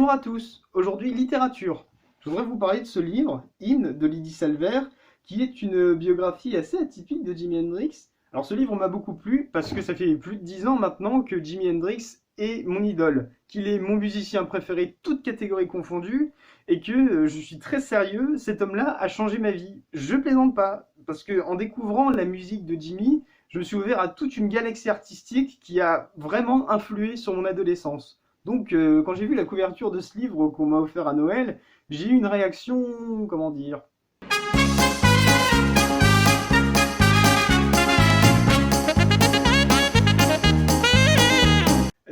Bonjour à tous, aujourd'hui littérature. Je voudrais vous parler de ce livre, In, de Lydie Salver, qui est une biographie assez atypique de Jimi Hendrix. Alors ce livre m'a beaucoup plu parce que ça fait plus de 10 ans maintenant que Jimi Hendrix est mon idole, qu'il est mon musicien préféré, toutes catégories confondues, et que je suis très sérieux, cet homme-là a changé ma vie. Je plaisante pas, parce que en découvrant la musique de Jimi, je me suis ouvert à toute une galaxie artistique qui a vraiment influé sur mon adolescence. Donc, quand j'ai vu la couverture de ce livre qu'on m'a offert à Noël, j'ai eu une réaction, comment dire.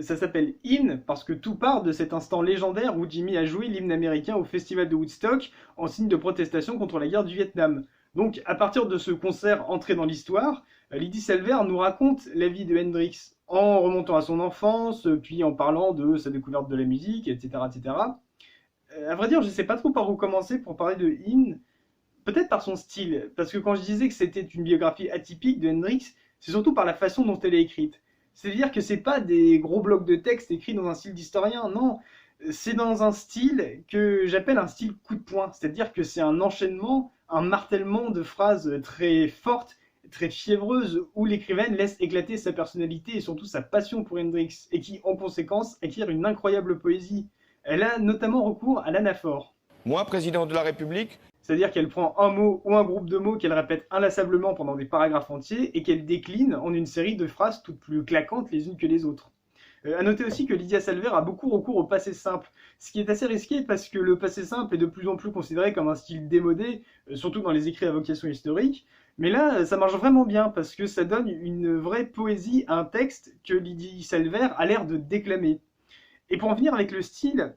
Ça s'appelle In parce que tout part de cet instant légendaire où Jimi a joué l'hymne américain au festival de Woodstock en signe de protestation contre la guerre du Vietnam. Donc, à partir de ce concert entré dans l'histoire, Lydie Salver nous raconte la vie de Hendrix en remontant à son enfance, puis en parlant de sa découverte de la musique, etc. etc. À vrai dire, je ne sais pas trop par où commencer pour parler de In, peut-être par son style, parce que quand je disais que c'était une biographie atypique de Hendrix, c'est surtout par la façon dont elle est écrite. C'est-à-dire que c'est pas des gros blocs de texte écrits dans un style d'historien, non, c'est dans un style que j'appelle un style coup de poing, c'est-à-dire que c'est un enchaînement, un martèlement de phrases très fortes, très fiévreuses, où l'écrivaine laisse éclater sa personnalité et surtout sa passion pour Hendrix, et qui, en conséquence, acquiert une incroyable poésie. Elle a notamment recours à l'anaphore. Moi, président de la République, C'est-à-dire qu'elle prend un mot ou un groupe de mots qu'elle répète inlassablement pendant des paragraphes entiers et qu'elle décline en une série de phrases toutes plus claquantes les unes que les autres. À noter aussi que Lydia Salver a beaucoup recours au passé simple, ce qui est assez risqué parce que le passé simple est de plus en plus considéré comme un style démodé, surtout dans les écrits à vocation historique. Mais là, ça marche vraiment bien parce que ça donne une vraie poésie à un texte que Lydia Salver a l'air de déclamer. Et pour en venir avec le style,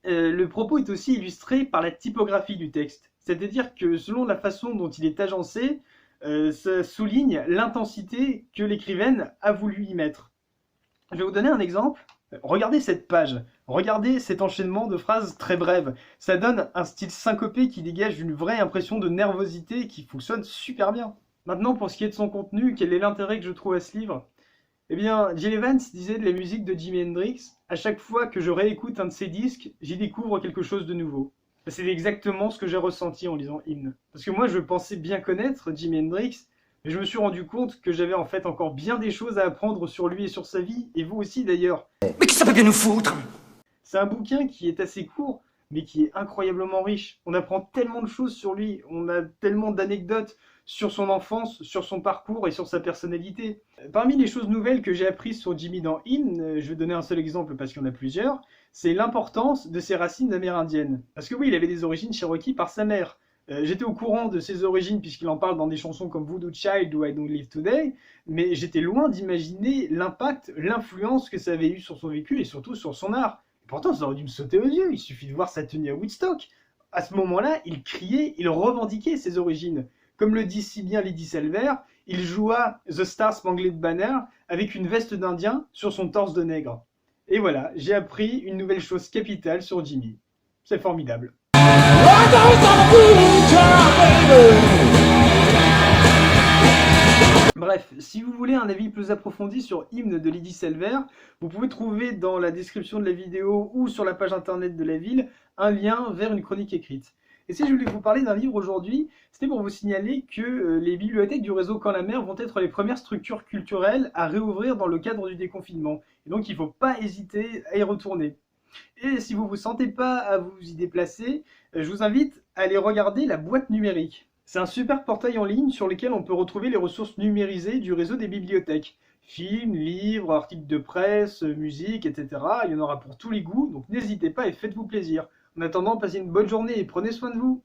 le propos est aussi illustré par la typographie du texte. C'est-à-dire que selon la façon dont il est agencé, ça souligne l'intensité que l'écrivaine a voulu y mettre. Je vais vous donner un exemple. Regardez cette page, regardez cet enchaînement de phrases très brèves. Ça donne un style syncopé qui dégage une vraie impression de nervosité qui fonctionne super bien. Maintenant, pour ce qui est de son contenu, quel est l'intérêt que je trouve à ce livre ? Eh bien, Gil Evans disait de la musique de Jimi Hendrix, à chaque fois que je réécoute un de ses disques, j'y découvre quelque chose de nouveau. C'est exactement ce que j'ai ressenti en lisant Hymne. Parce que moi, je pensais bien connaître Jimi Hendrix, mais je me suis rendu compte que j'avais en fait encore bien des choses à apprendre sur lui et sur sa vie, et vous aussi d'ailleurs. Mais qui ça peut bien nous foutre? C'est un bouquin qui est assez court, mais qui est incroyablement riche. On apprend tellement de choses sur lui, on a tellement d'anecdotes sur son enfance, sur son parcours et sur sa personnalité. Parmi les choses nouvelles que j'ai apprises sur Jimi dans In, je vais donner un seul exemple parce qu'il y en a plusieurs, c'est l'importance de ses racines amérindiennes. Parce que oui, il avait des origines Cherokee par sa mère. J'étais au courant de ses origines puisqu'il en parle dans des chansons comme Voodoo Child ou I Don't Live Today, mais j'étais loin d'imaginer l'impact, l'influence que ça avait eu sur son vécu et surtout sur son art. Pourtant, ça aurait dû me sauter aux yeux, il suffit de voir sa tenue à Woodstock. À ce moment-là, il criait, il revendiquait ses origines. Comme le dit si bien Lydie Salver, il joua The Star Spangled Banner avec une veste d'Indien sur son torse de nègre. Et voilà, j'ai appris une nouvelle chose capitale sur Jimi. C'est formidable. Bref, si vous voulez un avis plus approfondi sur Hymne de Lydie Salver, vous pouvez trouver dans la description de la vidéo ou sur la page internet de la ville un lien vers une chronique écrite. Et si je voulais vous parler d'un livre aujourd'hui, c'était pour vous signaler que les bibliothèques du réseau Quand la mer vont être les premières structures culturelles à réouvrir dans le cadre du déconfinement. Et donc il ne faut pas hésiter à y retourner. Et si vous ne vous sentez pas à vous y déplacer, je vous invite à aller regarder la boîte numérique. C'est un super portail en ligne sur lequel on peut retrouver les ressources numérisées du réseau des bibliothèques. Films, livres, articles de presse, musique, etc. Il y en aura pour tous les goûts, donc n'hésitez pas et faites-vous plaisir. En attendant, passez une bonne journée et prenez soin de vous.